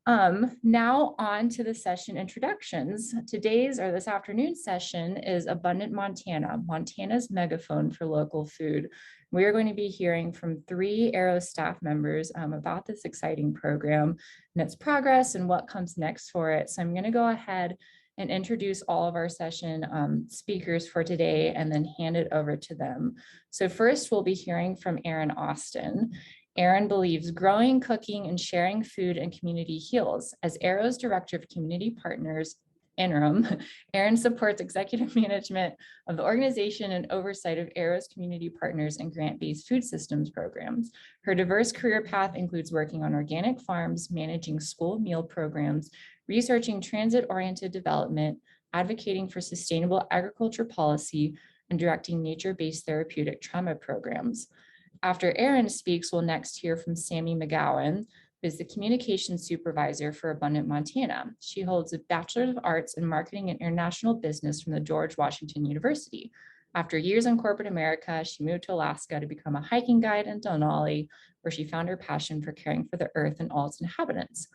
Now on to the session introductions. This afternoon's session is Abundant Montana, Montana's megaphone for local food. We are going to be hearing from 3 AERO staff members about this exciting program and its progress and what comes next for it. So I'm going to go ahead and introduce all of our session speakers for today and then hand it over to them. So first we'll be hearing from Erin Austin. Erin believes growing, cooking, and sharing food and community heals. As AERO's Director of Community Partners Interim, Erin supports executive management of the organization and oversight of AERO's community partners and grant-based food systems programs. Her diverse career path includes working on organic farms, managing school meal programs, researching transit-oriented development, advocating for sustainable agriculture policy, and directing nature-based therapeutic trauma programs. After Erin speaks, we'll next hear from Sammy McGowan, who is the Communications Supervisor for Abundant Montana. She holds a Bachelor of Arts in Marketing and International Business from the George Washington University. After years in corporate America, she moved to Alaska to become a hiking guide in Denali, where she found her passion for caring for the earth and all its inhabitants.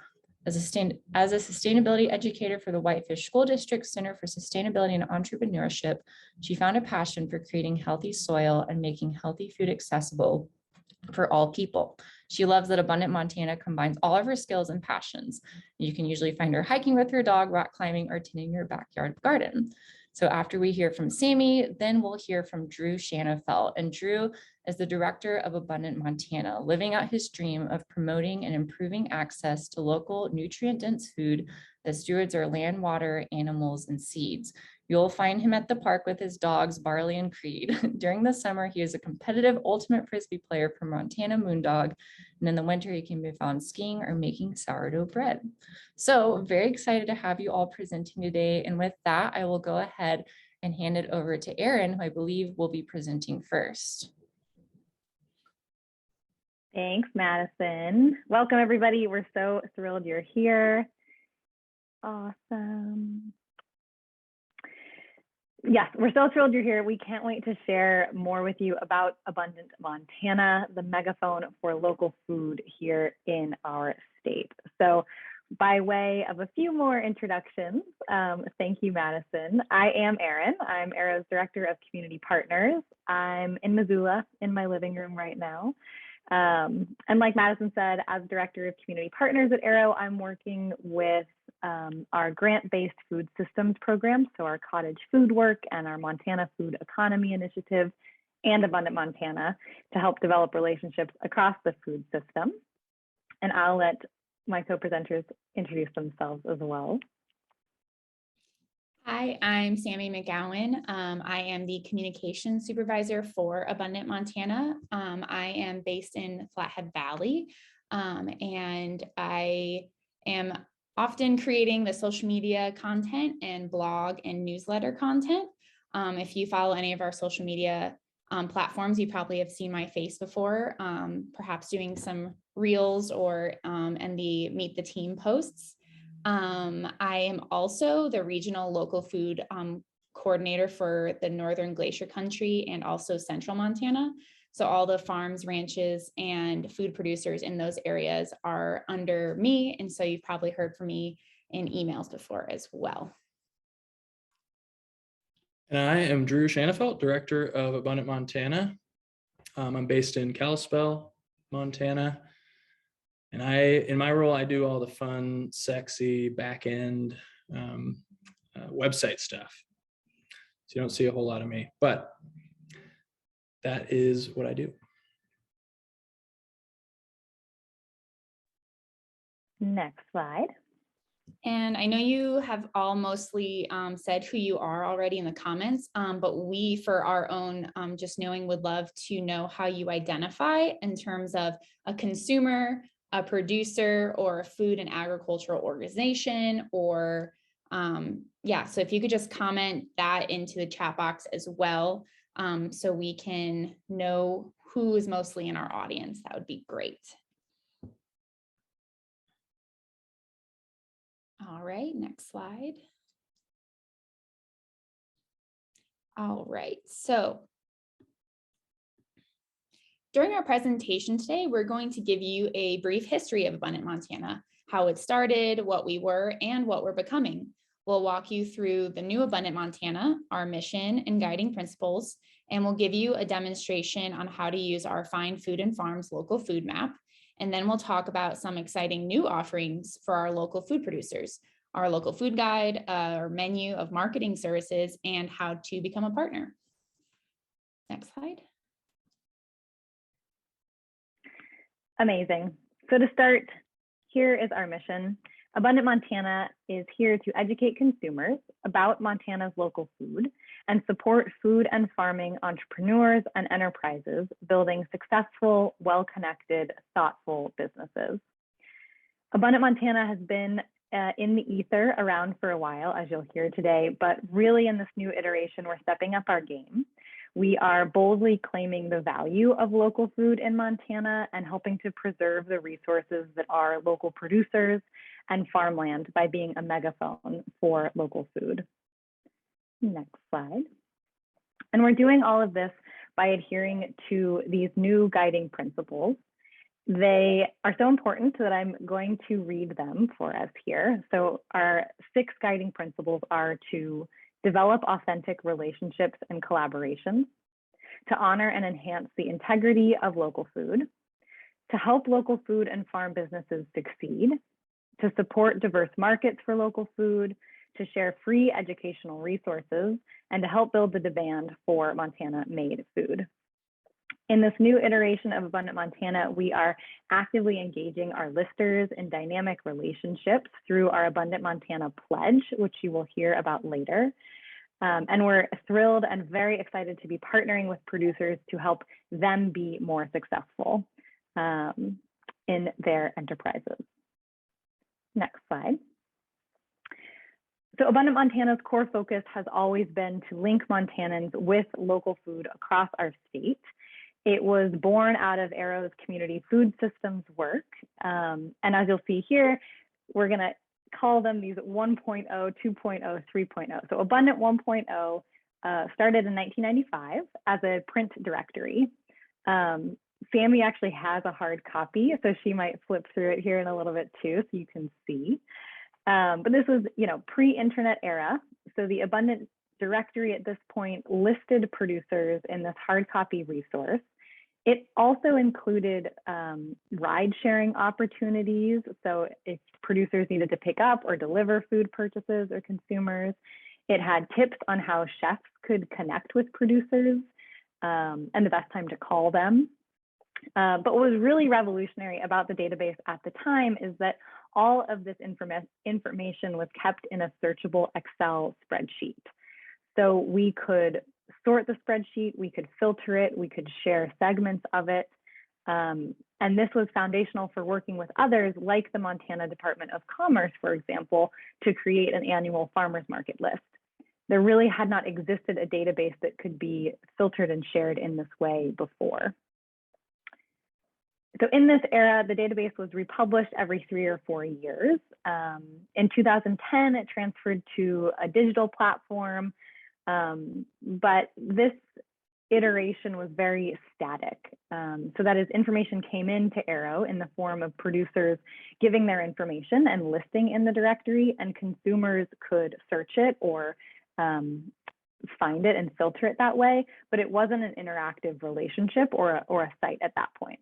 As a sustainability educator for the Whitefish School District Center for Sustainability and Entrepreneurship, she found a passion for creating healthy soil and making healthy food accessible for all people. She loves that Abundant Montana combines all of her skills and passions. You can usually find her hiking with her dog, rock climbing, or tending your backyard garden. So after we hear from Sammy, then we'll hear from Drew Shanafelt. And Drew is the Director of Abundant Montana, living out his dream of promoting and improving access to local nutrient-dense food that stewards our land, water, animals, and seeds. You'll find him at the park with his dogs, Barley and Creed. During the summer, he is a competitive ultimate Frisbee player for Montana Moondog. And in the winter, he can be found skiing or making sourdough bread. So very excited to have you all presenting today. And with that, I will go ahead and hand it over to Erin, who I believe will be presenting first. Thanks, Madison. Welcome, everybody. We're so thrilled you're here. Awesome. Yes, we're so thrilled you're here. We can't wait to share more with you about Abundant Montana, the megaphone for local food here in our state. So by way of a few more introductions, thank you, Madison. I am Erin. I'm AERO's Director of Community Partners. I'm in Missoula in my living room right now. And like Madison said, as Director of Community Partners at AERO, I'm working with our grant-based food systems program, so our cottage food work and our Montana Food Economy Initiative and Abundant Montana to help develop relationships across the food system. And I'll let my co-presenters introduce themselves as well. Hi, I'm Sammy McGowan. I am the Communications Supervisor for Abundant Montana. I am based in Flathead Valley, and I am often creating the social media content and blog and newsletter content. If you follow any of our social media platforms, you probably have seen my face before, perhaps doing some reels or and the Meet the Team posts. I am also the regional local food coordinator for the Northern Glacier Country and also Central Montana. So all the farms, ranches, and food producers in those areas are under me. And so you've probably heard from me in emails before as well. And I am Drew Shanafelt, Director of Abundant Montana. I'm based in Kalispell, Montana. And in my role, I do all the fun, sexy, back-end website stuff. So you don't see a whole lot of me, but that is what I do. Next slide. And I know you have all mostly said who you are already in the comments, but we, for our own just knowing, would love to know how you identify in terms of a consumer, a producer, or a food and agricultural organization, or yeah, so if you could just comment that into the chat box as well, so we can know who is mostly in our audience, that would be great. All right, next slide. All right, so during our presentation today, we're going to give you a brief history of Abundant Montana. how it started, what we were, and what we're becoming. We'll walk you through the new Abundant Montana, our mission and guiding principles, and we'll give you a demonstration on how to use our Find Food and Farms local food map. And then we'll talk about some exciting new offerings for our local food producers, our local food guide, our menu of marketing services, and how to become a partner. Next slide. Amazing. So to start, here is our mission. Abundant Montana is here to educate consumers about Montana's local food and support food and farming entrepreneurs and enterprises building successful, well-connected, thoughtful businesses. Abundant Montana has been in the ether around for a while, as you'll hear today, but really in this new iteration, we're stepping up our game. We are boldly claiming the value of local food in Montana and helping to preserve the resources that are local producers and farmland by being a megaphone for local food. Next slide. And we're doing all of this by adhering to these new guiding principles. They are so important that I'm going to read them for us here. So our 6 guiding principles are to develop authentic relationships and collaborations, to honor and enhance the integrity of local food, to help local food and farm businesses succeed, to support diverse markets for local food, to share free educational resources, and to help build the demand for Montana-made food. In this new iteration of Abundant Montana, we are actively engaging our listers in dynamic relationships through our Abundant Montana Pledge, which you will hear about later. And we're thrilled and very excited to be partnering with producers to help them be more successful in their enterprises. Next slide. So Abundant Montana's core focus has always been to link Montanans with local food across our state. It was born out of AERO's community food systems work. And as you'll see here, we're going to call them these 1.0, 2.0, 3.0. So Abundant 1.0 started in 1995 as a print directory. Sammy actually has a hard copy, so she might flip through it here in a little bit too, so you can see. But this was, pre-internet era. So the Abundant directory at this point listed producers in this hard copy resource. It also included ride sharing opportunities. So if producers needed to pick up or deliver food purchases or consumers, it had tips on how chefs could connect with producers and the best time to call them. But what was really revolutionary about the database at the time is that all of this information was kept in a searchable Excel spreadsheet. So we could sort the spreadsheet, we could filter it, we could share segments of it. And this was foundational for working with others like the Montana Department of Commerce, for example, to create an annual farmers market list. There really had not existed a database that could be filtered and shared in this way before. So in this era, the database was republished every 3 or 4 years. In 2010, it transferred to a digital platform, but this iteration was very static. So that is, information came into AERO in the form of producers giving their information and listing in the directory, and consumers could search it or find it and filter it that way, but it wasn't an interactive relationship or a site at that point.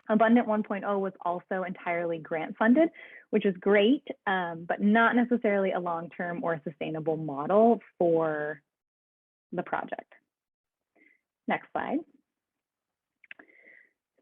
Abundant 1.0 was also entirely grant funded, which is great, but not necessarily a long-term or sustainable model for the project. Next slide.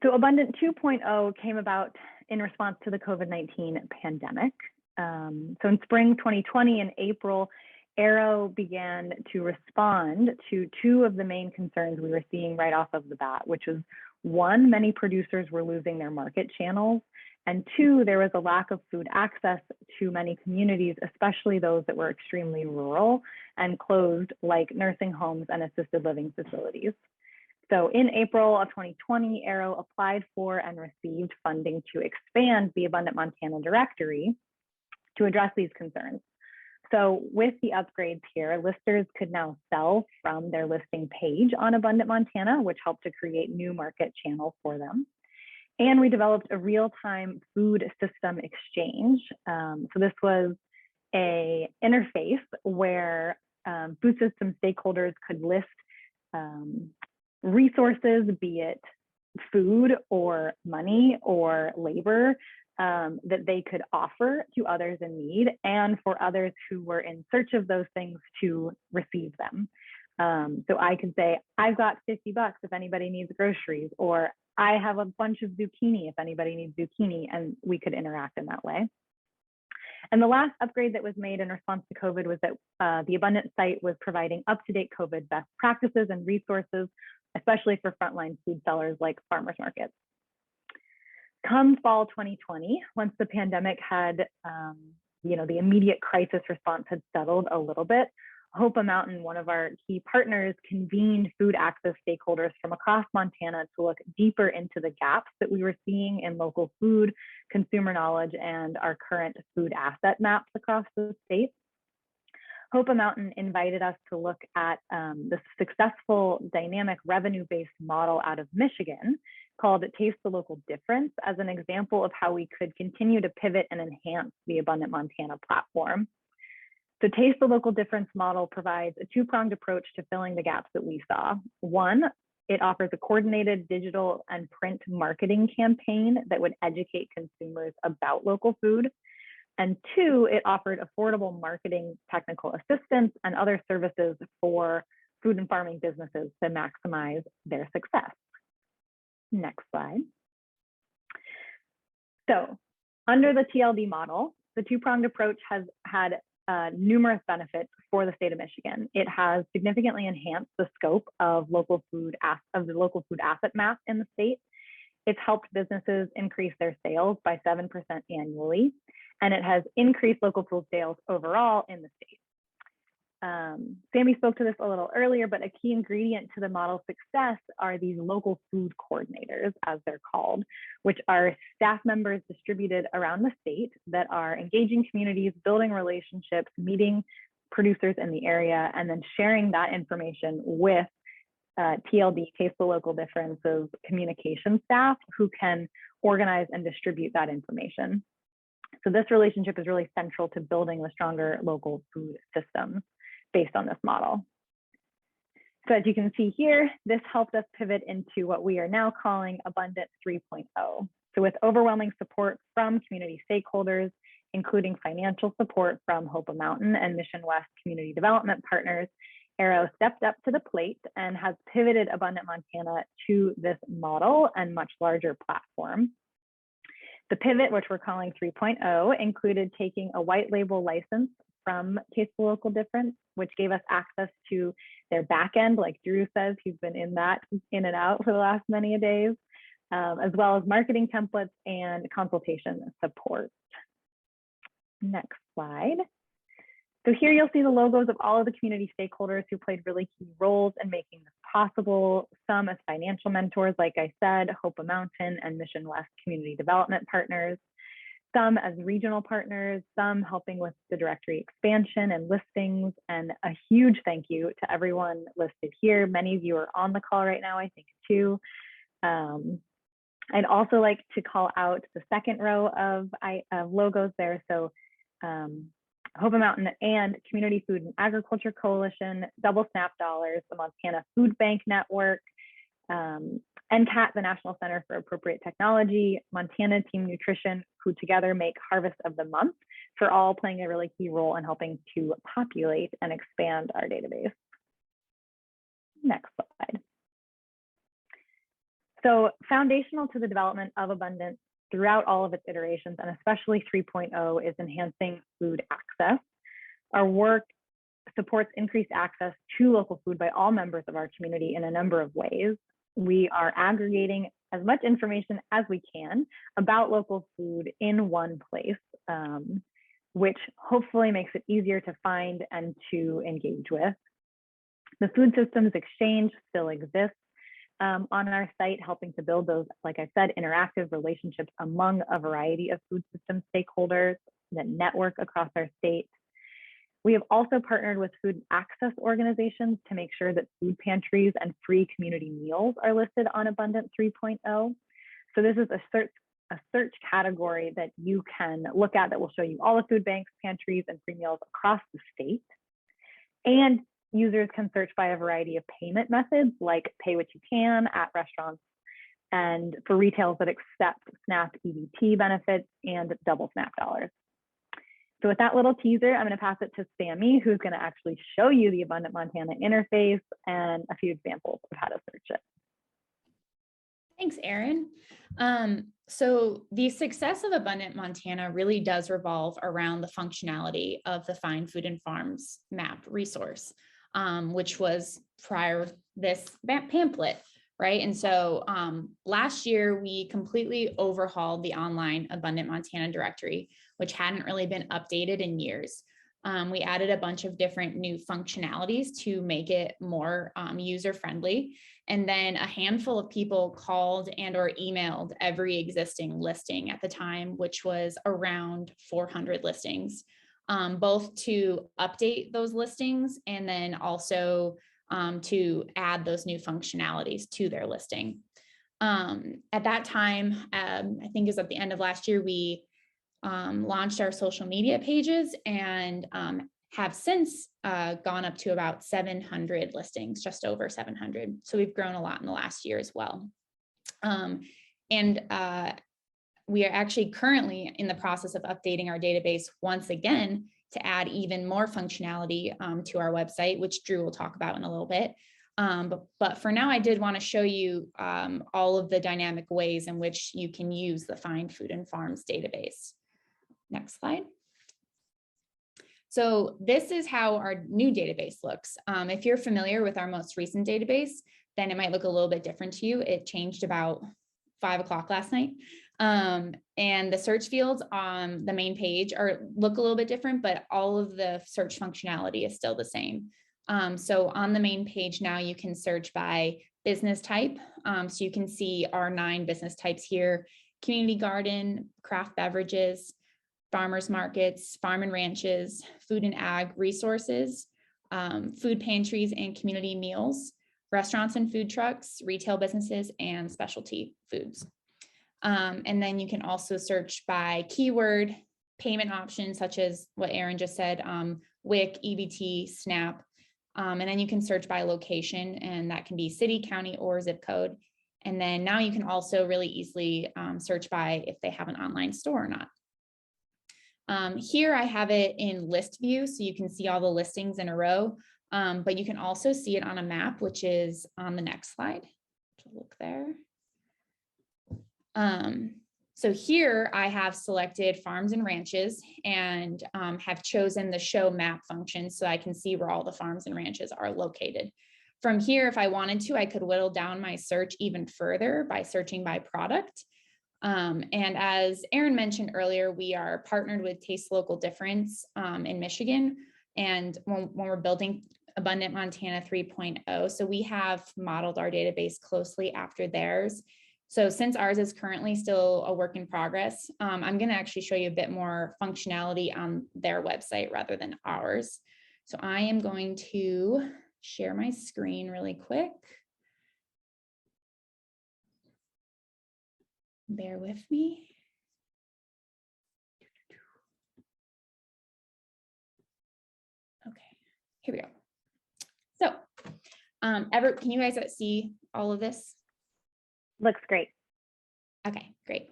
So Abundant 2.0 came about in response to the COVID-19 pandemic. So in spring 2020, in April, AERO began to respond to 2 of the main concerns we were seeing right off of the bat, which was 1, many producers were losing their market channels, and 2, there was a lack of food access to many communities, especially those that were extremely rural and closed, like nursing homes and assisted living facilities. So in April of 2020, AERO applied for and received funding to expand the Abundant Montana directory to address these concerns. So with the upgrades here, listers could now sell from their listing page on Abundant Montana, which helped to create new market channels for them. And we developed a real-time food system exchange. So this was an interface where food system stakeholders could list resources, be it food or money or labor, that they could offer to others in need and for others who were in search of those things to receive them. So I could say, I've got $50 if anybody needs groceries, or I have a bunch of zucchini if anybody needs zucchini, and we could interact in that way. And the last upgrade that was made in response to COVID was that the Abundant site was providing up-to-date COVID best practices and resources, especially for frontline food sellers like farmers markets. Come fall 2020, once the pandemic had, the immediate crisis response had settled a little bit, Hope Mountain, one of our key partners, convened food access stakeholders from across Montana to look deeper into the gaps that we were seeing in local food, consumer knowledge, and our current food asset maps across the state. Hope Mountain invited us to look at the successful dynamic revenue-based model out of Michigan called Taste the Local Difference as an example of how we could continue to pivot and enhance the Abundant Montana platform. The Taste the Local Difference model provides a two-pronged approach to filling the gaps that we saw. One, it offers a coordinated digital and print marketing campaign that would educate consumers about local food. And two, it offered affordable marketing technical assistance and other services for food and farming businesses to maximize their success. Next slide. So under the TLD model, the two-pronged approach has had numerous benefits for the state of Michigan. It has significantly enhanced the scope of the local food asset map in the state. It's helped businesses increase their sales by 7% annually, and it has increased local food sales overall in the state. Sammy spoke to this a little earlier, but a key ingredient to the model's success are these local food coordinators, as they're called, which are staff members distributed around the state that are engaging communities, building relationships, meeting producers in the area, and then sharing that information with TLD, Taste the Local Difference's communication staff who can organize and distribute that information. So this relationship is really central to building the stronger local food systems based on this model. So as you can see here, this helped us pivot into what we are now calling Abundant 3.0. So with overwhelming support from community stakeholders, including financial support from Hope Mountain and Mission West Community Development Partners, AERO stepped up to the plate and has pivoted Abundant Montana to this model and much larger platform. The pivot, which we're calling 3.0, included taking a white label license from Taste the Local Difference, which gave us access to their back end, like Drew says, he's been in and out for the last many days, as well as marketing templates and consultation support. Next slide. So here you'll see the logos of all of the community stakeholders who played really key roles in making this possible, some as financial mentors, like I said, Hope Mountain and Mission West Community Development Partners, some as regional partners, some helping with the directory expansion and listings, and a huge thank you to everyone listed here. Many of you are on the call right now, I think, too. I'd also like to call out the second row of logos there. So Hope Mountain and Community Food and Agriculture Coalition, Double Snap Dollars, the Montana Food Bank Network, NCAT, the National Center for Appropriate Technology, Montana Team Nutrition, who together make Harvest of the Month, for all playing a really key role in helping to populate and expand our database. Next slide. So foundational to the development of Abundant throughout all of its iterations, and especially 3.0, is enhancing food access. Our work supports increased access to local food by all members of our community in a number of ways. We are aggregating as much information as we can about local food in one place, which hopefully makes it easier to find and to engage with. The Food Systems Exchange still exists on our site, helping to build those, like I said, interactive relationships among a variety of food system stakeholders that network across our state. We have also partnered with food access organizations to make sure that food pantries and free community meals are listed on Abundant 3.0. So this is a search category that you can look at that will show you all the food banks, pantries, and free meals across the state. And users can search by a variety of payment methods like pay what you can at restaurants, and for retailers that accept SNAP EBT benefits and double SNAP dollars. So with that little teaser, I'm going to pass it to Sammy, who's going to actually show you the Abundant Montana interface and a few examples of how to search it. Thanks, Erin. So the success of Abundant Montana really does revolve around the functionality of the Find Food and Farms map resource, which was prior this pamphlet, right? And so last year, we completely overhauled the online Abundant Montana directory, which hadn't really been updated in years. We added a bunch of different new functionalities to make it more user-friendly. And then a handful of people called and or emailed every existing listing at the time, which was around 400 listings, both to update those listings and then also to add those new functionalities to their listing. At that time, I think it was at the end of last year, we launched our social media pages and have since gone up to about 700 listings, just over 700. So we've grown a lot in the last year as well. We are actually currently in the process of updating our database once again to add even more functionality to our website, which Drew will talk about in a little bit. But for now, I did want to show you all of the dynamic ways in which you can use the Find Food and Farms database. Next slide. So this is how our new database looks. If you're familiar with our most recent database, then it might look a little bit different to you. It changed about 5 o'clock last night. And the search fields on the main page look a little bit different, but all of the search functionality is still the same. So on the main page now, you can search by business type. So you can see our 9 business types here: community garden, craft beverages, farmers markets, farm and ranches, food and ag resources, food pantries and community meals, restaurants and food trucks, retail businesses, and specialty foods. And then you can also search by keyword, payment options, such as what Erin just said, WIC, EBT, SNAP. And then you can search by location, and that can be city, county, or zip code. And then now you can also really easily search by if they have an online store or not. Here I have it in list view, so you can see all the listings in a row, but you can also see it on a map, which is on the next slide. Look there. So here I have selected farms and ranches and have chosen the show map function so I can see where all the farms and ranches are located. From here, if I wanted to, I could whittle down my search even further by searching by product. And as Erin mentioned earlier, we are partnered with Taste Local Difference in Michigan. And when we're building Abundant Montana 3.0, so we have modeled our database closely after theirs. So since ours is currently still a work in progress, I'm going to actually show you a bit more functionality on their website rather than ours. So I am going to share my screen really quick. Bear with me. Okay, here we go. So, can you guys see all of this? Looks great. Okay, great.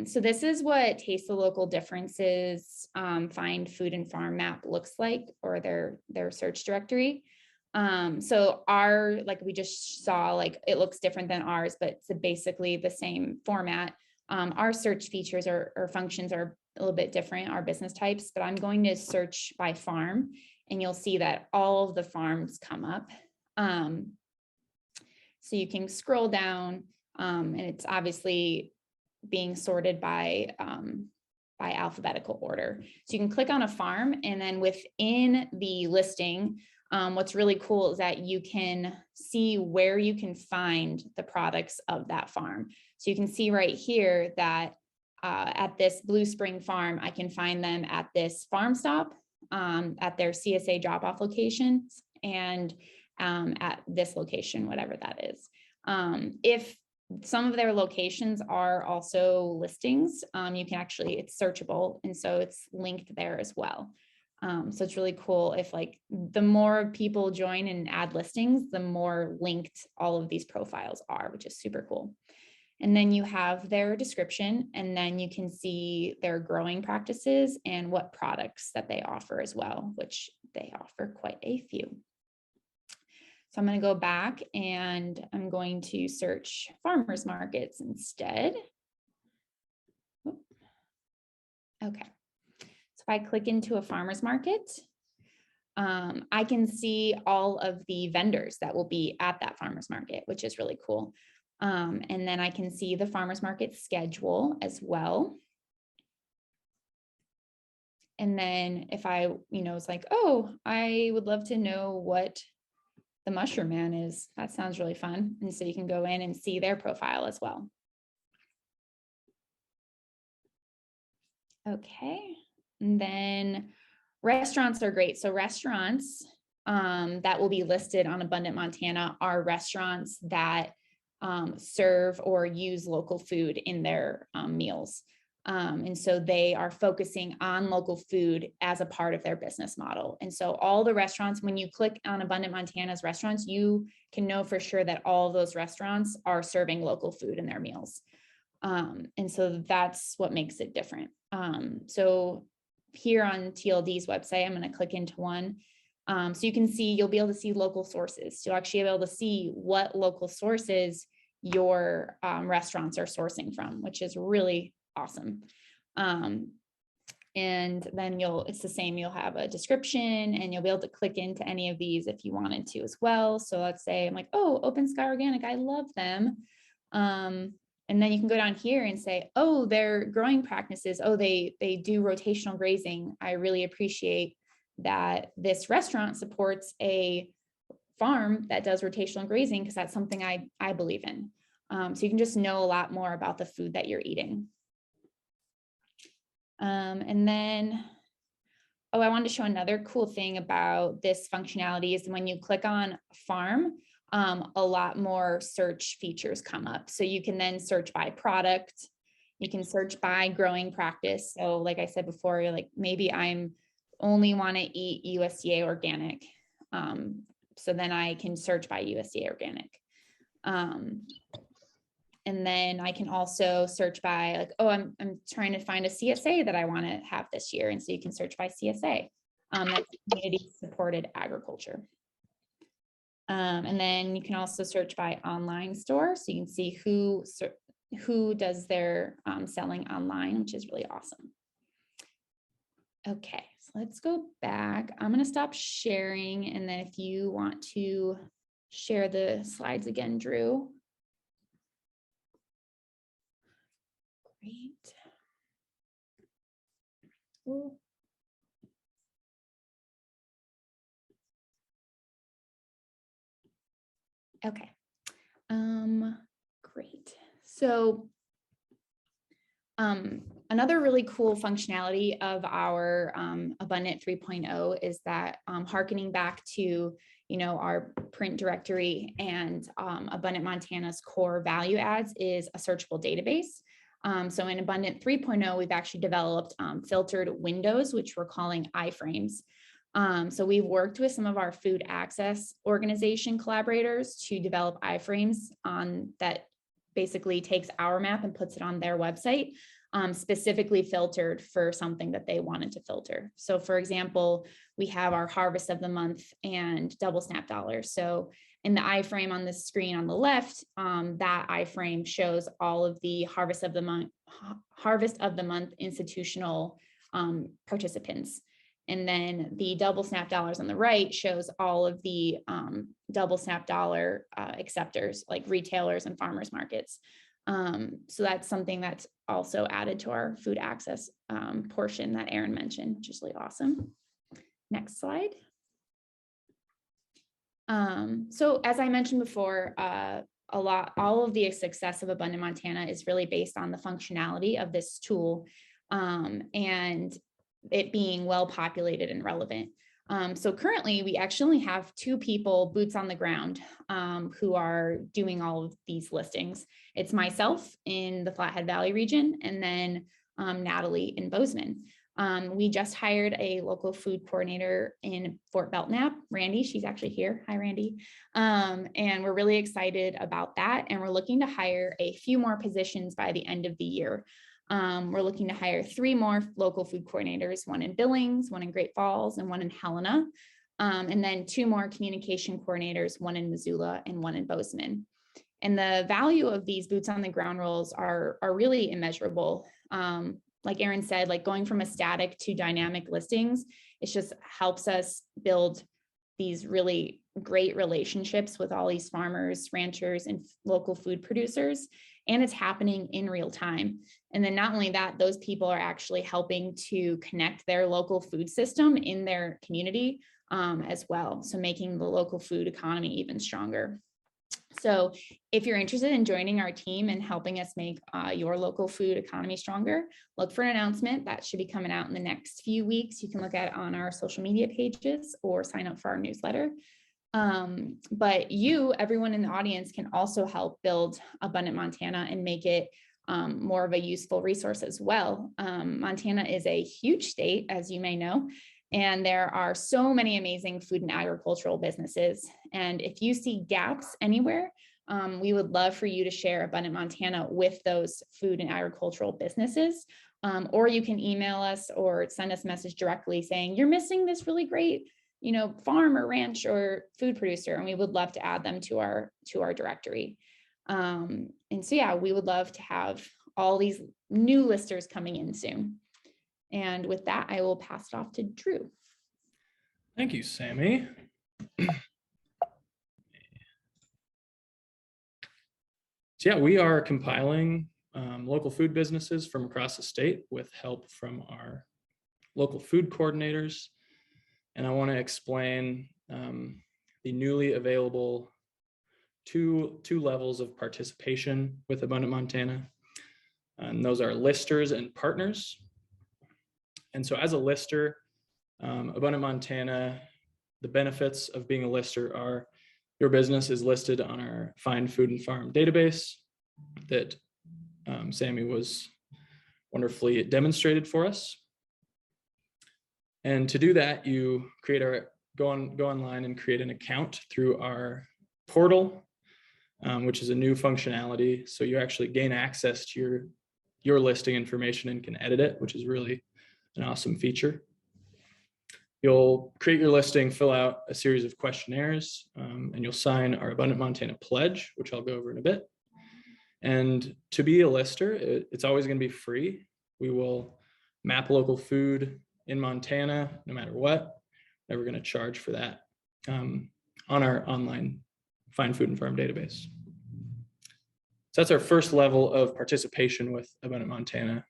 So this is what Taste the Local Differences Find Food and Farm map looks like, or their search directory. So like we just saw, like it looks different than ours, but it's basically the same format. Our search features or functions are a little bit different, our business types, but I'm going to search by farm and you'll see that all of the farms come up. So you can scroll down and it's obviously being sorted by alphabetical order. So you can click on a farm and then within the listing, what's really cool is that you can see where you can find the products of that farm. So you can see right here that at this Blue Spring farm, I can find them at this farm stop, at their CSA drop-off locations, and at this location, whatever that is. If some of their locations are also listings. You can actually, it's searchable, and so it's linked there as well. So it's really cool if like the more people join and add listings, the more linked all of these profiles are, which is super cool. And then you have their description, and then you can see their growing practices and what products that they offer as well, which they offer quite a few. So I'm going to go back and I'm going to search farmers markets instead. Okay. So if I click into a farmers market, I can see all of the vendors that will be at that farmers market, which is really cool. And then I can see the farmers market schedule as well. And then if I, it's like, oh, I would love to know what the Mushroom Man is. That sounds really fun. And so you can go in and see their profile as well. Okay. And then restaurants are great. So restaurants that will be listed on Abundant Montana are restaurants that serve or use local food in their meals. And so they are focusing on local food as a part of their business model. And so all the restaurants, when you click on Abundant Montana's restaurants, you can know for sure that all of those restaurants are serving local food in their meals. And so that's what makes it different. So here on TLD's website, I'm going to click into one. So you can see, you'll be able to see local sources. So you'll actually be able to see what local sources your restaurants are sourcing from, which is really awesome. And then it's the same, you'll have a description and you'll be able to click into any of these if you wanted to as well. So let's say I'm like, oh, Open Sky Organic, I love them. And then you can go down here and say, oh, their growing practices, oh, they do rotational grazing. I really appreciate that this restaurant supports a farm that does rotational grazing because that's something I believe in. So you can just know a lot more about the food that you're eating. And then, I wanted to show another cool thing about this functionality is when you click on farm, a lot more search features come up. So you can then search by product. You can search by growing practice. So like I said before, you're like, maybe I'm only want to eat USDA organic. So then I can search by USDA organic. And then I can also search by like, oh, I'm trying to find a CSA that I want to have this year. And so you can search by CSA. That's community supported agriculture. And then you can also search by online store. So you can see who does their selling online, which is really awesome. Okay, so let's go back. I'm going to stop sharing. And then if you want to share the slides again, Drew. Great. Ooh. Okay. Great. So another really cool functionality of our Abundant 3.0 is that hearkening back to our print directory and Abundant Montana's core value adds is a searchable database. So in Abundant 3.0, we've actually developed filtered windows, which we're calling iframes. So we've worked with some of our food access organization collaborators to develop iframes that basically takes our map and puts it on their website, specifically filtered for something that they wanted to filter. So for example, we have our harvest of the month and double snap dollars. So in the iframe on the screen on the left, that iframe shows all of the harvest of the month institutional participants. And then the double snap dollars on the right shows all of the double snap dollar acceptors like retailers and farmers markets. So that's something that's also added to our food access portion that Aaron mentioned, which is really awesome. Next slide. So as I mentioned before, all of the success of Abundant Montana is really based on the functionality of this tool and it being well populated and relevant. So currently we actually have 2 people, boots on the ground, who are doing all of these listings. It's myself in the Flathead Valley region, and then Natalie in Bozeman. We just hired a local food coordinator in Fort Belknap, Randy. She's actually here. Hi, Randy. And we're really excited about that. And we're looking to hire a few more positions by the end of the year. We're looking to hire 3 more local food coordinators, 1 in Billings, 1 in Great Falls, and 1 in Helena. And then 2 more communication coordinators, 1 in Missoula and 1 in Bozeman. And the value of these boots on the ground roles are really immeasurable. Like Aaron said, like going from a static to dynamic listings, it just helps us build these really great relationships with all these farmers, ranchers, and local food producers. And it's happening in real time. And then not only that, those people are actually helping to connect their local food system in their community as well. So making the local food economy even stronger. So if you're interested in joining our team and helping us make your local food economy stronger, look for an announcement that should be coming out in the next few weeks. You can look at it on our social media pages or sign up for our newsletter. But everyone in the audience, can also help build Abundant Montana and make it more of a useful resource as well. Montana is a huge state, as you may know, and there are so many amazing food and agricultural businesses. And if you see gaps anywhere, we would love for you to share Abundant Montana with those food and agricultural businesses. Or you can email us or send us a message directly saying, you're missing this really great, farm or ranch or food producer. And we would love to add them to our directory. And so, yeah, we would love to have all these new listers coming in soon. And with that, I will pass it off to Drew. Thank you, Sammy. So yeah, we are compiling local food businesses from across the state with help from our local food coordinators. And I want to explain the newly available two levels of participation with Abundant Montana. And those are listers and partners. And so as a lister, Abundant Montana, the benefits of being a lister are your business is listed on our Find Food and Farm database that Sammy was wonderfully demonstrated for us. And to do that, you go online and create an account through our portal, which is a new functionality. So you actually gain access to your listing information and can edit it, which is really an awesome feature. You'll create your listing, fill out a series of questionnaires, and you'll sign our Abundant Montana pledge, which I'll go over in a bit. And to be a lister, it's always going to be free. We will map local food in Montana, no matter what. Never going to charge for that on our online Find Food and Farm database. So that's our first level of participation with Abundant Montana.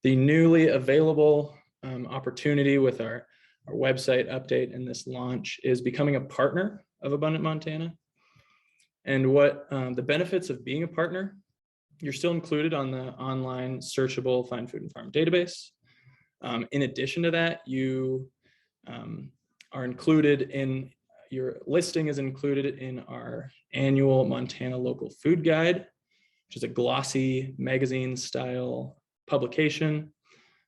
The newly available opportunity with our website update and this launch is becoming a partner of Abundant Montana. And what the benefits of being a partner, you're still included on the online searchable Find Food and Farm database. In addition to that, you are included in, your listing is included in our annual Montana Local Food Guide, which is a glossy magazine style publication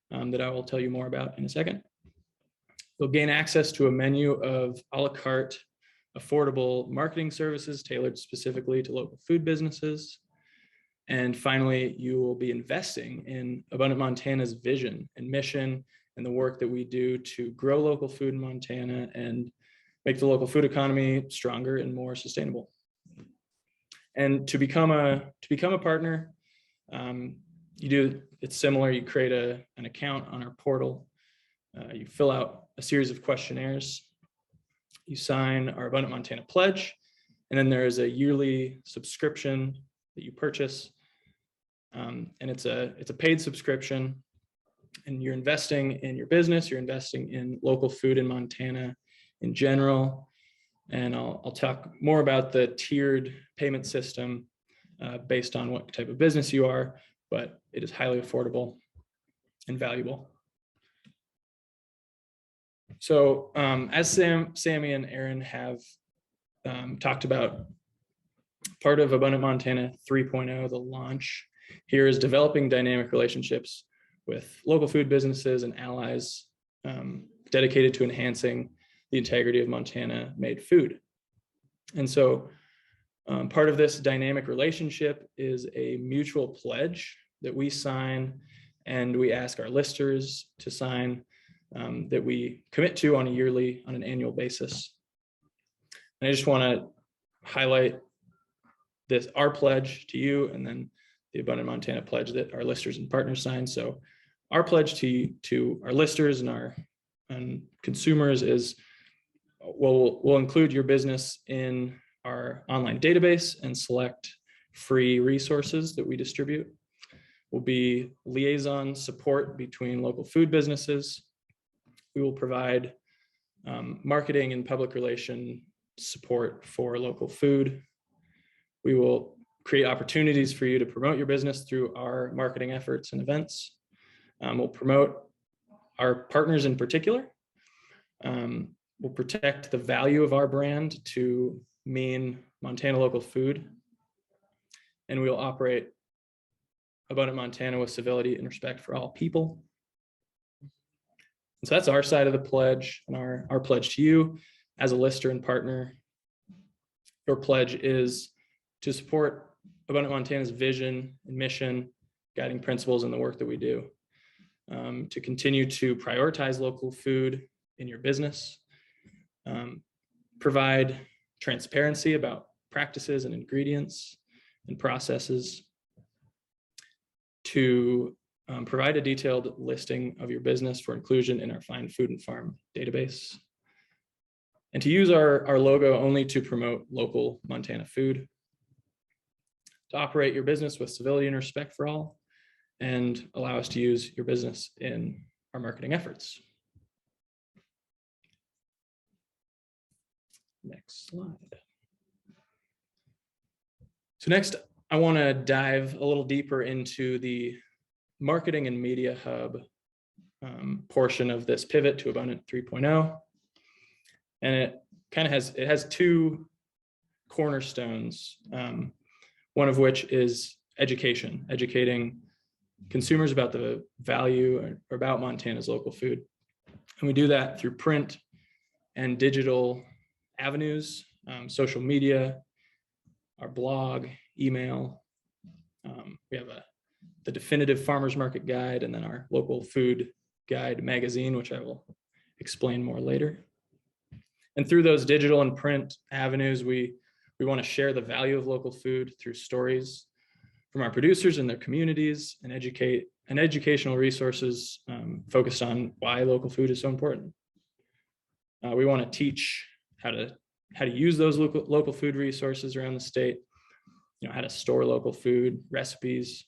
that I will tell you more about in a second. You'll gain access to a menu of a la carte, affordable marketing services tailored specifically to local food businesses. And finally, you will be investing in Abundant Montana's vision and mission and the work that we do to grow local food in Montana and make the local food economy stronger and more sustainable. And to become a partner, it's similar. You create an account on our portal. You fill out a series of questionnaires. You sign our Abundant Montana pledge, and then there is a yearly subscription that you purchase, and it's a paid subscription. And you're investing in your business. You're investing in local food in Montana in general. And I'll talk more about the tiered payment system based on what type of business you are, but it is highly affordable and valuable. So as Sammy and Aaron have talked about, part of Abundant Montana 3.0, the launch here, is developing dynamic relationships with local food businesses and allies dedicated to enhancing the integrity of Montana made food. And so part of this dynamic relationship is a mutual pledge that we sign, and we ask our listers to sign, that we commit to on an annual basis. And I just want to highlight this, our pledge to you, and then the Abundant Montana pledge that our listers and partners sign. So our pledge to our listers and our consumers is, we'll include your business in our online database and select free resources that we distribute. Will be liaison support between local food businesses. We will provide marketing and public relation support for local food. We will create opportunities for you to promote your business through our marketing efforts and events. We'll promote our partners in particular. We'll protect the value of our brand to mean Montana local food. And we will operate Abundant Montana with civility and respect for all people. So that's our side of the pledge, and our pledge to you as a lister and partner. Your pledge is to support Abundant Montana's vision and mission, guiding principles in the work that we do, to continue to prioritize local food in your business, provide transparency about practices and ingredients and processes, to provide a detailed listing of your business for inclusion in our Find Food and Farm database, and to use our logo only to promote local Montana food, to operate your business with civility and respect for all, and allow us to use your business in our marketing efforts. Next slide. So next, I want to dive a little deeper into the marketing and media hub portion of this pivot to Abundant 3.0. And it kind of has two cornerstones, one of which is educating consumers about the value or about Montana's local food. And we do that through print and digital avenues, social media, our blog, email. We have the definitive farmers market guide, and then our local food guide magazine, which I will explain more later. And through those digital and print avenues, we want to share the value of local food through stories from our producers and their communities, and educational resources focused on why local food is so important. We want to teach how to use those local food resources around the state, how to store local food, recipes.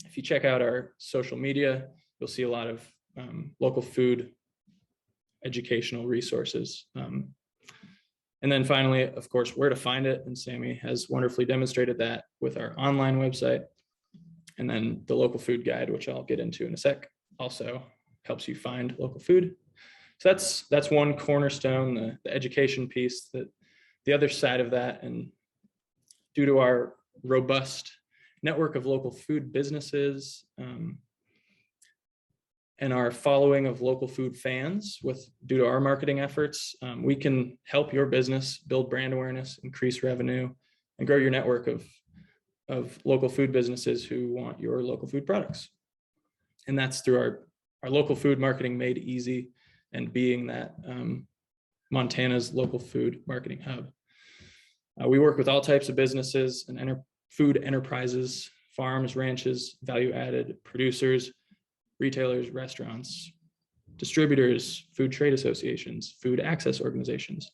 If you check out our social media, you'll see a lot of local food educational resources. And then finally, of course, where to find it. And Sammy has wonderfully demonstrated that with our online website. And then the local food guide, which I'll get into in a sec, also helps you find local food. So that's one cornerstone, the education piece. That the other side of that, and due to our robust network of local food businesses and our following of local food fans, due to our marketing efforts, we can help your business build brand awareness, increase revenue, and grow your network of local food businesses who want your local food products. And that's through our local food marketing made easy, and being that Montana's local food marketing hub. We work with all types of businesses and food enterprises, farms, ranches, value-added producers, retailers, restaurants, distributors, food trade associations, food access organizations.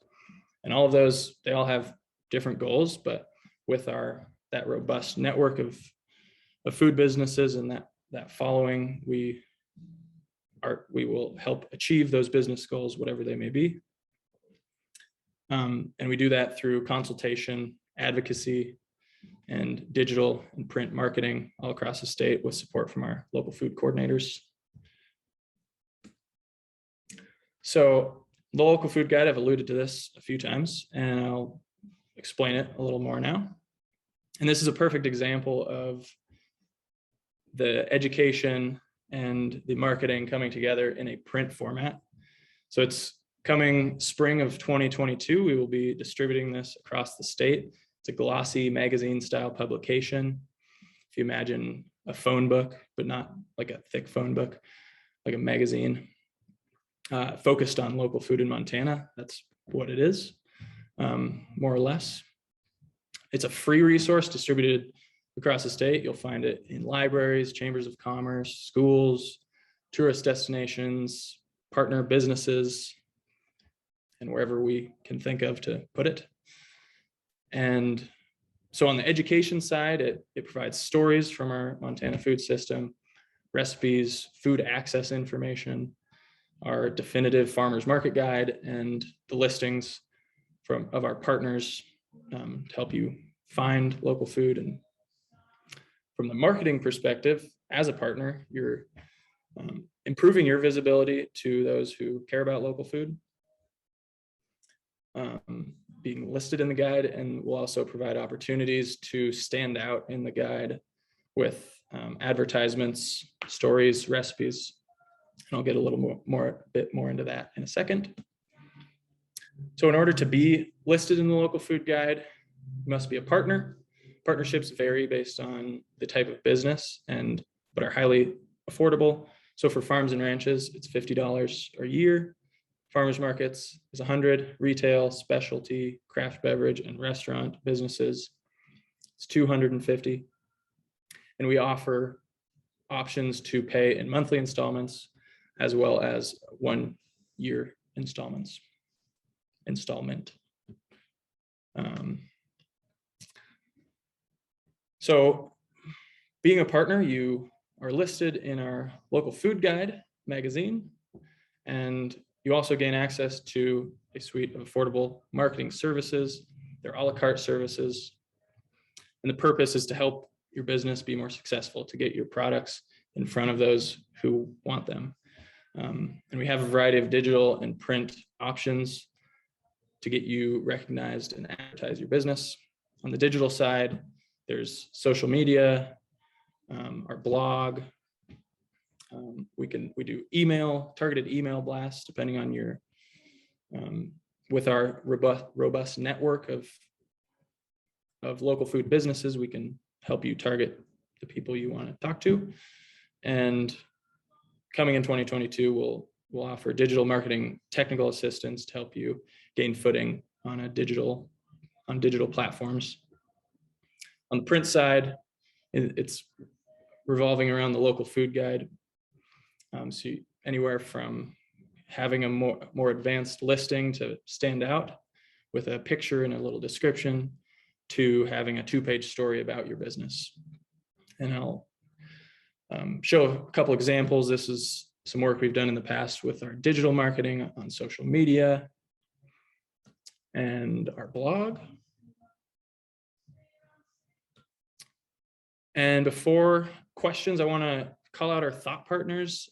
And all of those, they all have different goals, but with that robust network of food businesses and that following, we will help achieve those business goals, whatever they may be. And we do that through consultation, advocacy, and digital and print marketing all across the state, with support from our local food coordinators. So The local food guide, I've alluded to this a few times, and I'll explain it a little more now. And this is a perfect example of the education and the marketing coming together in a print format. So it's coming spring of 2022. We will be distributing this across the state. It's a glossy magazine style publication. If you imagine a phone book, but not like a thick phone book, like a magazine, focused on local food in Montana. That's what it is, more or less. It's a free resource distributed across the state. You'll find it in libraries, chambers of commerce, schools, tourist destinations, partner businesses, and wherever we can think of to put it. And so on the education side, it provides stories from our Montana food system, recipes, food access information, our definitive farmers market guide, and the listings of our partners to help you find local food. And from the marketing perspective, as a partner, you're improving your visibility to those who care about local food, being listed in the guide, and will also provide opportunities to stand out in the guide with advertisements, stories, recipes. And I'll get a little bit more into that in a second. So in order to be listed in the local food guide, you must be a partner. Partnerships vary based on the type of business but are highly affordable. So for farms and ranches, it's $50 a year. Farmers markets is $100. Retail, specialty, craft beverage, and restaurant businesses, it's $250. And we offer options to pay in monthly installments, as well as 1 year installment. So being a partner, you are listed in our local food guide magazine, and you also gain access to a suite of affordable marketing services. They're a la carte services. And the purpose is to help your business be more successful, to get your products in front of those who want them. And we have a variety of digital and print options to get you recognized and advertise your business. On the digital side, there's social media, our blog. We do targeted email blasts, depending on your, with our robust network of local food businesses, we can help you target the people you want to talk to. And coming in 2022, we'll offer digital marketing technical assistance to help you gain footing on digital platforms. On the print side, it's revolving around the local food guide. So anywhere from having a more advanced listing to stand out with a picture and a little description, to having a 2-page story about your business. And I'll show a couple examples. This is some work we've done in the past with our digital marketing on social media and our blog. And before questions, I want to call out our thought partners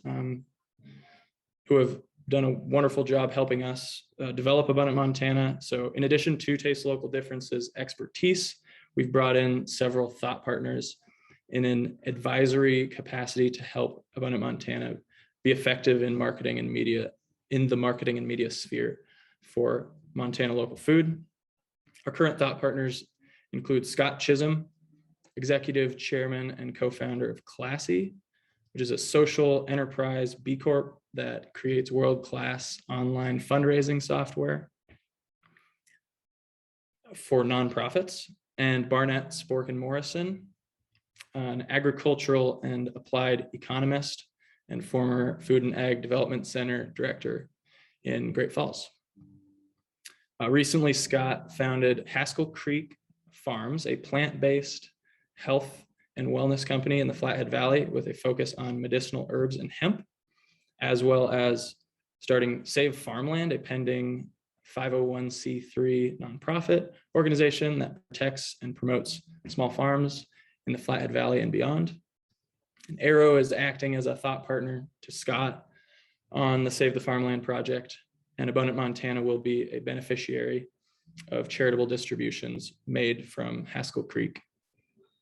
who have done a wonderful job helping us develop Abundant Montana. So in addition to Taste Local Differences expertise, we've brought in several thought partners in an advisory capacity to help Abundant Montana be effective in marketing and media, in the marketing and media sphere for Montana local food. Our current thought partners include Scott Chisholm, Executive Chairman and co-founder of Classy, which is a social enterprise B Corp that creates world-class online fundraising software for nonprofits, and Barnett Sporkin Morrison, an agricultural and applied economist and former Food and Ag Development Center director in Great Falls. Recently, Scott founded Haskell Creek Farms, a plant-based health and wellness company in the Flathead Valley with a focus on medicinal herbs and hemp, as well as starting Save Farmland, a pending 501c3 nonprofit organization that protects and promotes small farms in the Flathead Valley and beyond. And AERO is acting as a thought partner to Scott on the Save the Farmland project. and Abundant Montana will be a beneficiary of charitable distributions made from Haskell Creek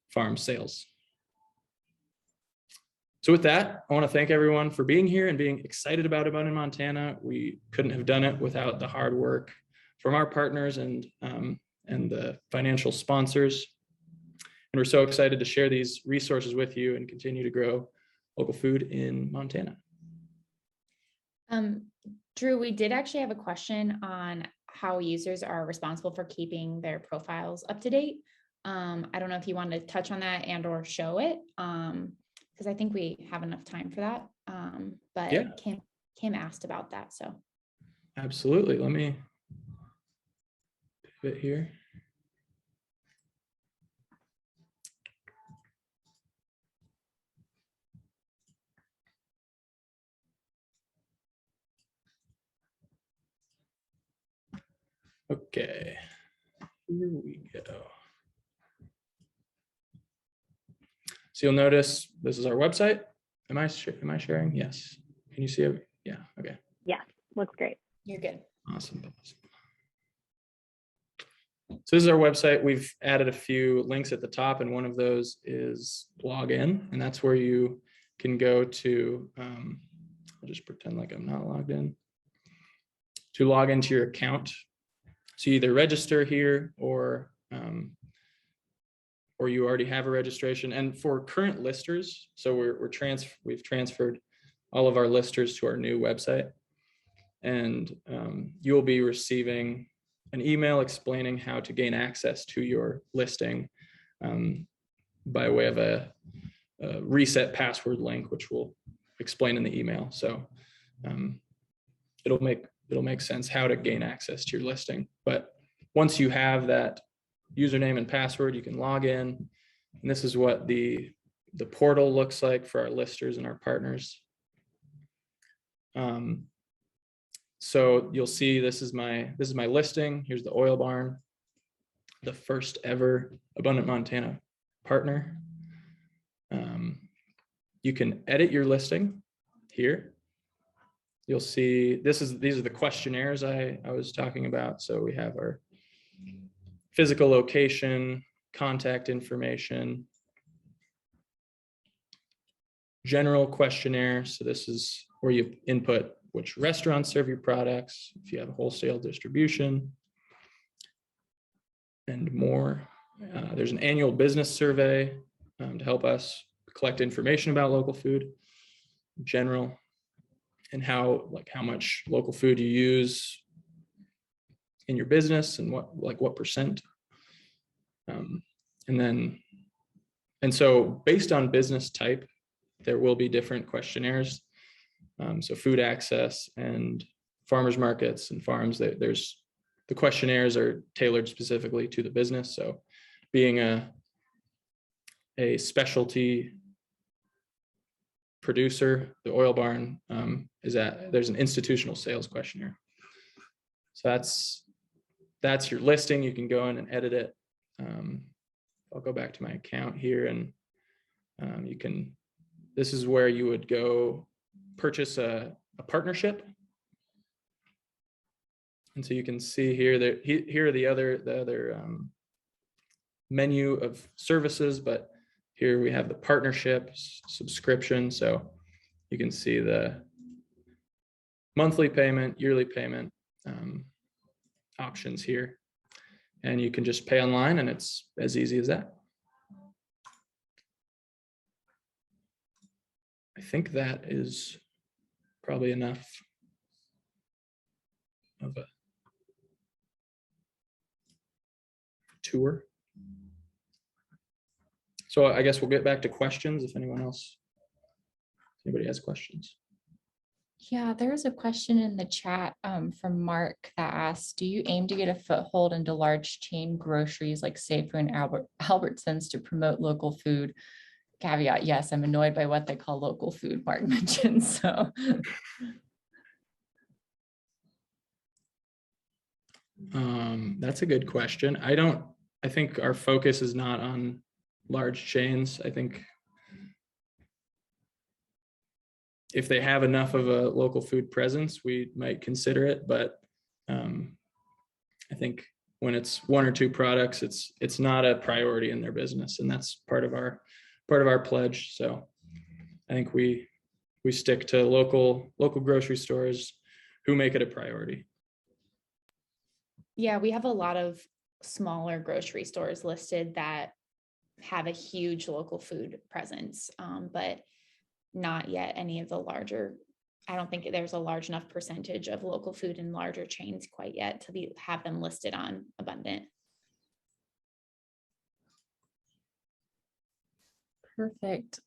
farm sales. So with that, I want to thank everyone for being here and being excited about Abundant Montana. We couldn't have done it without the hard work from our partners and the financial sponsors. And we're so excited to share these resources with you and continue to grow local food in Montana. Drew, we did actually have a question on how users are responsible for keeping their profiles up to date. I don't know if you wanted to touch on that and or show it, because I think we have enough time for that. But yeah. Kim asked about that, so. Absolutely, let me pivot here. Okay, here we go. So you'll notice this is our website. Am I sharing? Yes. Can you see it? Yeah, okay. Yeah, looks great. You're good. Awesome. So this is our website. We've added a few links at the top, and one of those is log in, and that's where you can go to, I'll just pretend like I'm not logged in, to log into your account. So you either register here or you already have a registration. And for current listers, so we've transferred all of our listers to our new website, and you'll be receiving an email explaining how to gain access to your listing by way of a reset password link, which we'll explain in the email. So it'll make sense how to gain access to your listing. But once you have that username and password, you can log in. And this is what the portal looks like for our listers and our partners. So you'll see this is my listing. Here's the oil barn, the first ever Abundant Montana partner. You can edit your listing here. You'll see these are the questionnaires I was talking about. So we have our physical location, contact information, general questionnaire. So this is where you input which restaurants serve your products, if you have a wholesale distribution, and more. There's an annual business survey to help us collect information about local food, general, and how much local food you use in your business and what percent. And so based on business type, there will be different questionnaires. So food access and farmers markets and farms, the questionnaires are tailored specifically to the business. So being a specialty producer, the oil barn there's an institutional sales questionnaire. So that's your listing. You can go in and edit it. I'll go back to my account here, and this is where you would go purchase a partnership. And so you can see here that here are the other menu of services, but here we have the partnerships subscription. So you can see the monthly payment, yearly payment options here. And you can just pay online, and it's as easy as that. I think that is probably enough of a tour. So I guess we'll get back to questions if anybody has questions. Yeah, there was a question in the chat from Mark that asked, do you aim to get a foothold into large chain groceries like Safeway and Albertsons to promote local food? Caveat, yes, I'm annoyed by what they call local food, Mark mentioned, so. That's a good question. I think our focus is not on large chains. I think if they have enough of a local food presence, we might consider it. But I think when it's one or two products, it's not a priority in their business, and that's part of our pledge. So I think we stick to local grocery stores who make it a priority. Yeah, we have a lot of smaller grocery stores listed that have a huge local food presence, but not yet any of the larger. I don't think there's a large enough percentage of local food in larger chains quite yet to have them listed on Abundant. Perfect.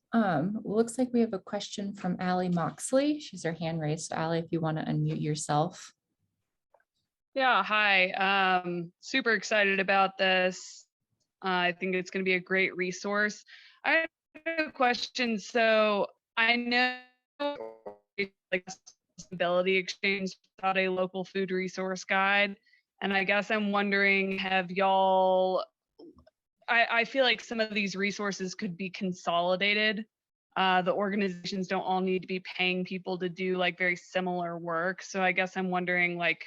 Looks like we have a question from Allie Moxley. She's her hand raised. So Allie, if you want to unmute yourself. Yeah, hi. Super excited about this. I think it's going to be a great resource. I have a question. So I know like Accessibility Exchange without a local food resource guide. And I guess I'm wondering, have y'all, I feel like some of these resources could be consolidated. The organizations don't all need to be paying people to do like very similar work. So I guess I'm wondering, like,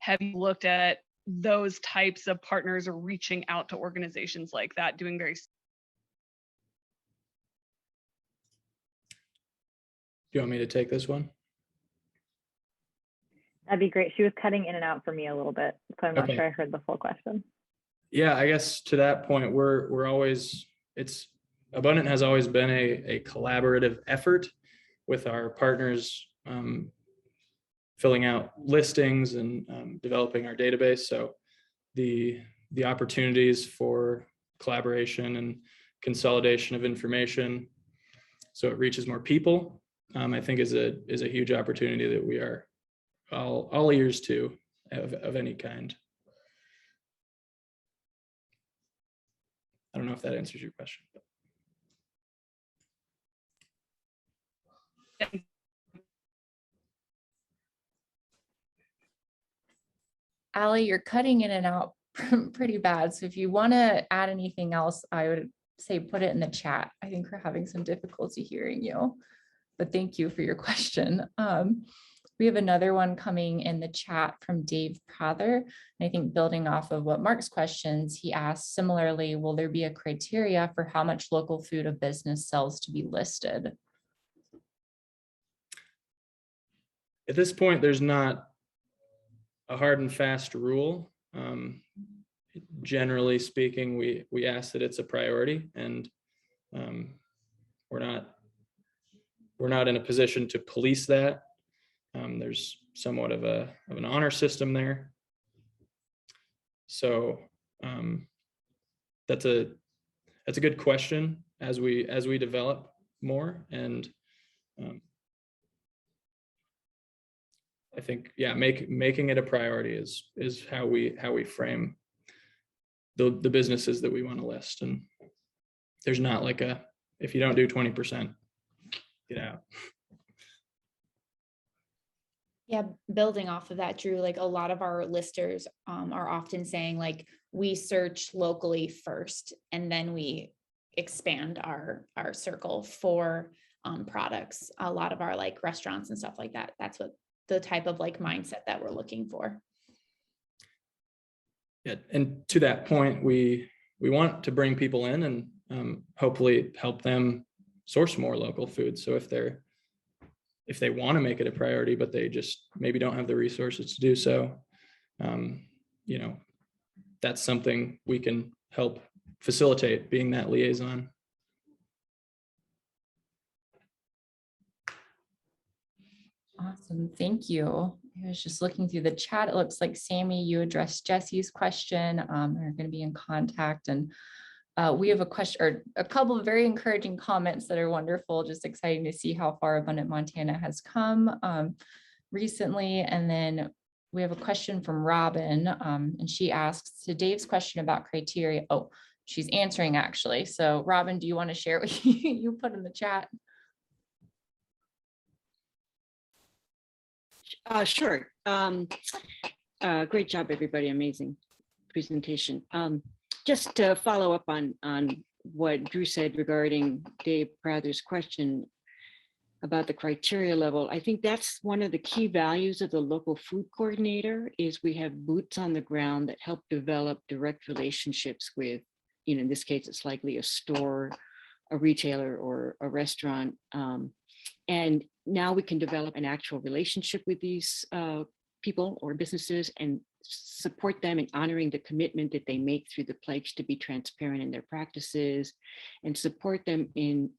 have you looked at those types of partners or reaching out to organizations like that, doing very? Do you want me to take this one? That'd be great. She was cutting in and out for me a little bit, so I'm not Okay. sure I heard the full question. Yeah, I guess to that point, we're always, Abundant has always been a collaborative effort with our partners, filling out listings and developing our database. So the opportunities for collaboration and consolidation of information so it reaches more people, I think is a huge opportunity that we are all ears to of any kind. I don't know if that answers your question. Allie, you're cutting in and out pretty bad. So if you want to add anything else, I would say put it in the chat. I think we're having some difficulty hearing you, but thank you for your question. We have another one coming in the chat from Dave Prather. And I think building off of what Mark's questions, he asked similarly, will there be a criteria for how much local food a business sells to be listed? At this point, there's not a hard and fast rule. Generally speaking, we ask that it's a priority, and we're not in a position to police that. There's somewhat of an honor system there. So that's a good question as we develop more, and I think, yeah, making it a priority is how we frame the businesses that we want to list. And there's not like if you don't do 20%, get out. Yeah, building off of that, Drew, like a lot of our listers are often saying like we search locally first and then we expand our circle for products. A lot of our like restaurants and stuff like that. That's what the type of like mindset that we're looking for. Yeah, and to that point, we want to bring people in and hopefully help them source more local food. So if they want to make it a priority, but they just maybe don't have the resources to do so, that's something we can help facilitate, being that liaison. Awesome, thank you. I was just looking through the chat. It looks like Sammy, you addressed Jesse's question. They're going to be in contact, and we have a question or a couple of very encouraging comments that are wonderful. Just exciting to see how far Abundant Montana has come recently. And then we have a question from Robin, and she asks to Dave's question about criteria. Oh, she's answering actually. So Robin, do you want to share what you put in the chat? Sure. Great job, everybody. Amazing presentation. Just to follow up on what Drew said regarding Dave Prather's question, about the criteria level, I think that's one of the key values of the local food coordinator is we have boots on the ground that help develop direct relationships with, in this case, it's likely a store, a retailer, or a restaurant. And now we can develop an actual relationship with these people or businesses and support them in honoring the commitment that they make through the pledge to be transparent in their practices, and support them in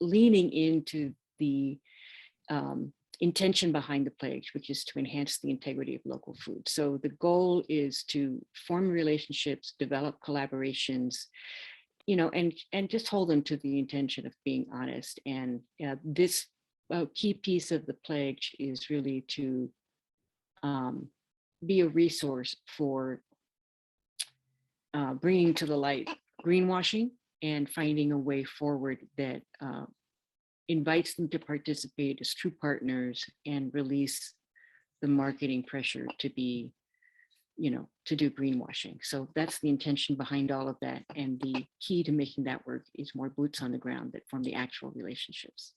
leaning into the intention behind the pledge, which is to enhance the integrity of local food. So the goal is to form relationships, develop collaborations, and just hold them to the intention of being honest. And this key piece of the pledge is really to be a resource for bringing to the light greenwashing and finding a way forward that invites them to participate as true partners and release the marketing pressure to be, to do greenwashing. So that's the intention behind all of that. And the key to making that work is more boots on the ground that form the actual relationships.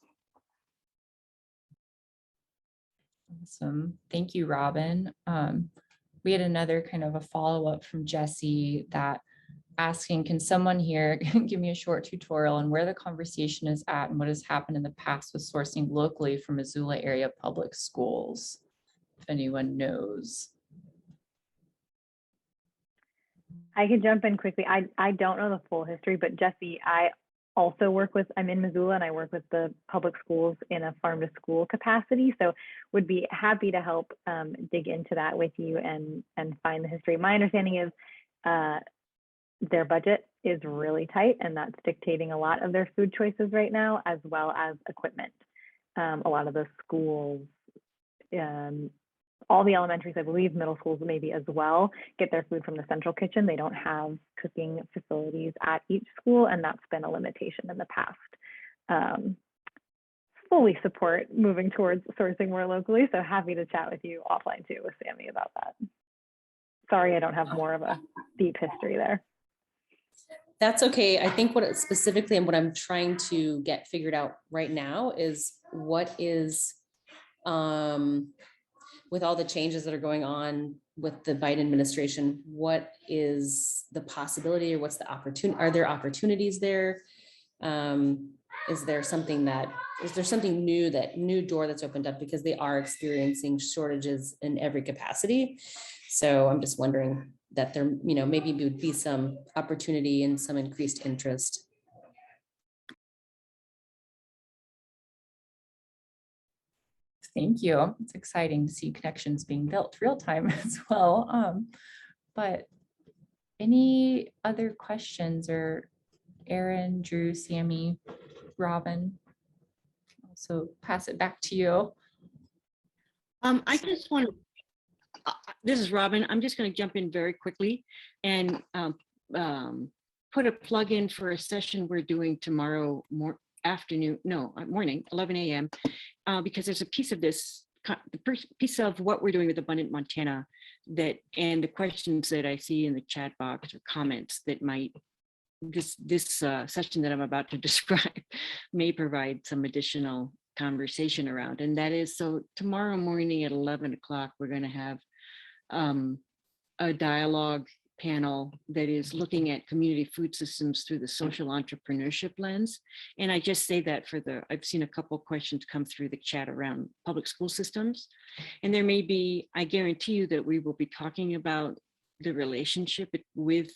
Awesome. Thank you, Robin. We had another kind of a follow-up from Jesse that asking, can someone here give me a short tutorial on where the conversation is at and what has happened in the past with sourcing locally from Missoula area public schools, if anyone knows? I can jump in quickly. I don't know the full history, but Jesse, I also I'm in Missoula and I work with the public schools in a farm to school capacity. So would be happy to help dig into that with you and find the history. My understanding is their budget is really tight, and that's dictating a lot of their food choices right now, as well as equipment. A lot of the schools, all the elementaries, I believe, middle schools maybe as well, get their food from the central kitchen. They don't have cooking facilities at each school, and that's been a limitation in the past. Fully support moving towards sourcing more locally, so happy to chat with you offline too with Sammy about that. Sorry, I don't have more of a deep history there. That's okay. I think what specifically and what I'm trying to get figured out right now is what is, with all the changes that are going on with the Biden administration, what is the possibility or what's the opportunity? Are there opportunities there? Is there something new, that new door that's opened up, because they are experiencing shortages in every capacity. So I'm just wondering that there, maybe would be some opportunity and some increased interest. Thank you. It's exciting to see connections being built real time as well. But any other questions, or Aaron, Drew, Sammy, Robin? So pass it back to you. I just want to, this is Robin. I'm just going to jump in very quickly and put a plug in for a session we're doing tomorrow morning, 11 a.m. Because there's a piece of this, the piece of what we're doing with Abundant Montana and the questions that I see in the chat box or comments that might, this session that I'm about to describe may provide some additional conversation around. And that is, so tomorrow morning at 11 o'clock, we're going to have a dialogue panel that is looking at community food systems through the social entrepreneurship lens. And I just say that I've seen a couple of questions come through the chat around public school systems. And there may be, I guarantee you that we will be talking about the relationship with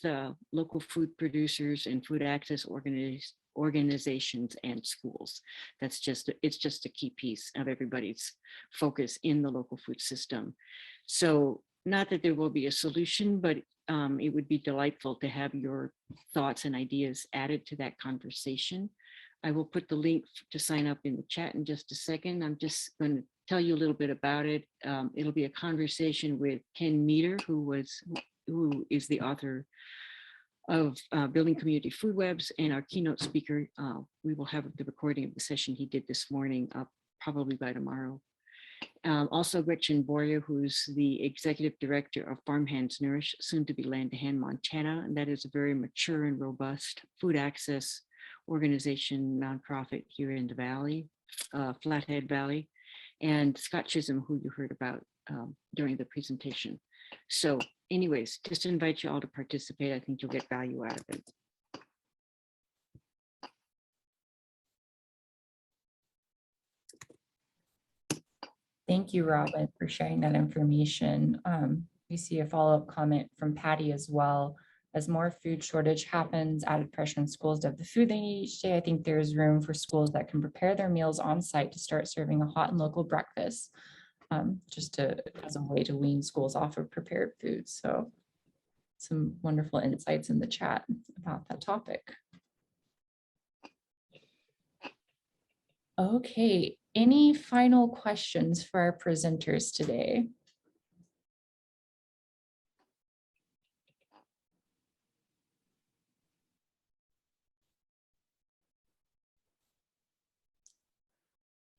local food producers and food access organizations and schools. It's just a key piece of everybody's focus in the local food system. So not that there will be a solution, but it would be delightful to have your thoughts and ideas added to that conversation. I will put the link to sign up in the chat in just a second. I'm just going to tell you a little bit about it. It'll be a conversation with Ken Meter, who is the author of Building Community Food Webs, and our keynote speaker. We will have the recording of the session he did this morning up probably by tomorrow. Also Gretchen Boyer, who's the executive director of Farm Hands Nourish, soon to be Land to Hand Montana. And that is a very mature and robust food access organization, nonprofit here in the Valley. Flathead Valley, and Scott Chisholm, who you heard about during the presentation. So anyways, just invite you all to participate. I think you'll get value out of it. Thank you, Robin, for sharing that information. We see a follow-up comment from Patty as well. As more food shortage happens, added pressure on schools to have the food they need each day, I think there's room for schools that can prepare their meals on site to start serving a hot and local breakfast, as a way to wean schools off of prepared food. So some wonderful insights in the chat about that topic. Okay, any final questions for our presenters today?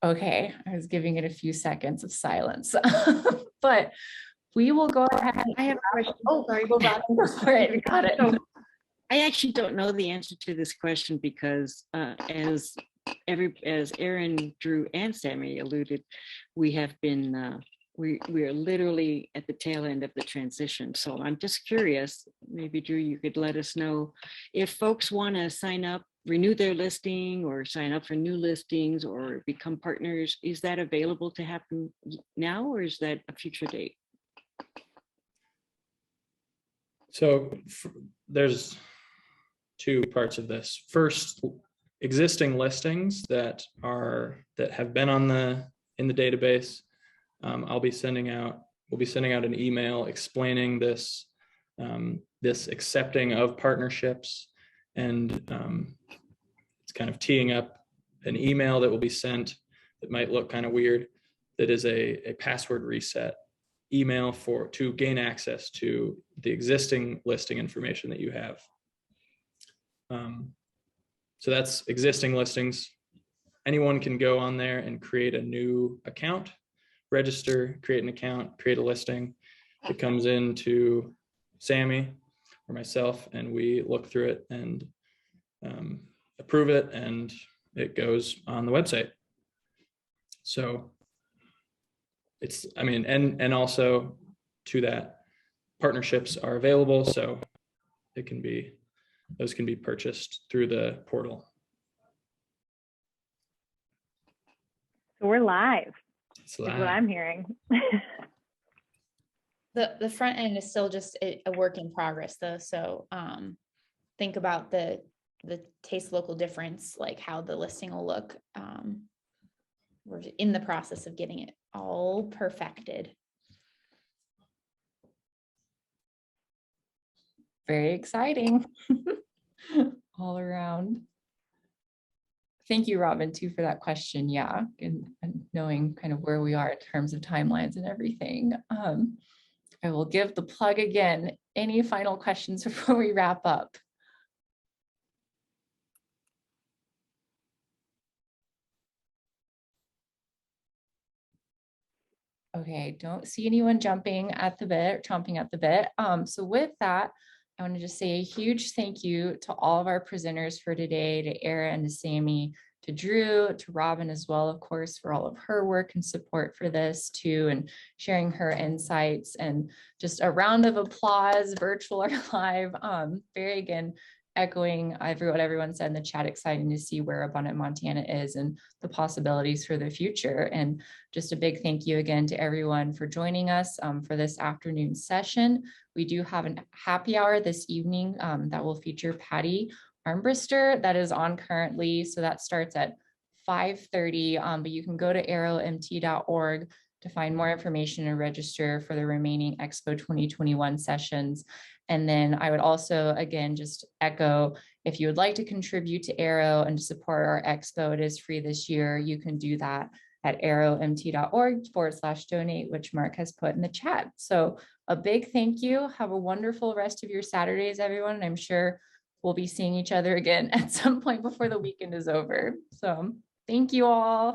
Okay, I was giving it a few seconds of silence, but we will go ahead. I have a question. Oh, sorry, go back. All right, got it. So, I actually don't know the answer to this question because as Aaron, Drew, and Sammy alluded, we have been we are literally at the tail end of the transition. So I'm just curious, maybe Drew, you could let us know if folks want to sign up, renew their listing, or sign up for new listings, or become partners. Is that available to happen now, or is that a future date? So there's two parts of this. First, existing listings that have been in the database. We'll be sending out an email explaining this accepting of partnerships, and it's kind of teeing up an email that will be sent that might look kind of weird. That is a password reset email to gain access to the existing listing information that you have. So that's existing listings. Anyone can go on there and create a new account, register, create an account, create a listing. It comes into Sammy or myself, and we look through it and approve it, and it goes on the website. So it's, I mean, and also to that, partnerships are available, so those can be purchased through the portal. So we're live. It's Is live. what I'm hearing. The front end is still just a work in progress though. So think about the taste local difference, like how the listing will look. We're in the process of getting it all perfected. Very exciting. All around. Thank you, Robin, too, for that question. Yeah, and knowing kind of where we are in terms of timelines and everything. I will give the plug again. Any final questions before we wrap up? Okay, don't see anyone jumping at the bit, chomping at the bit. So with that, I want to just say a huge thank you to all of our presenters for today, to Era and to Sammy, to Drew, to Robin as well, of course, for all of her work and support for this too, and sharing her insights, and just a round of applause, virtual or live. Very, again, echoing what everyone said in the chat, exciting to see where Abundant Montana is and the possibilities for the future. And just a big thank you again to everyone for joining us for this afternoon session. We do have a happy hour this evening that will feature Patty Armbrister that is on currently. So that starts at 5:30, but you can go to aeromt.org to find more information and register for the remaining Expo 2021 sessions. And then I would also, again, just echo, if you would like to contribute to AERO and to support our Expo, it is free this year. You can do that at aeromt.org/donate, which Mark has put in the chat. So a big thank you. Have a wonderful rest of your Saturdays, everyone. And I'm sure we'll be seeing each other again at some point before the weekend is over. So thank you all.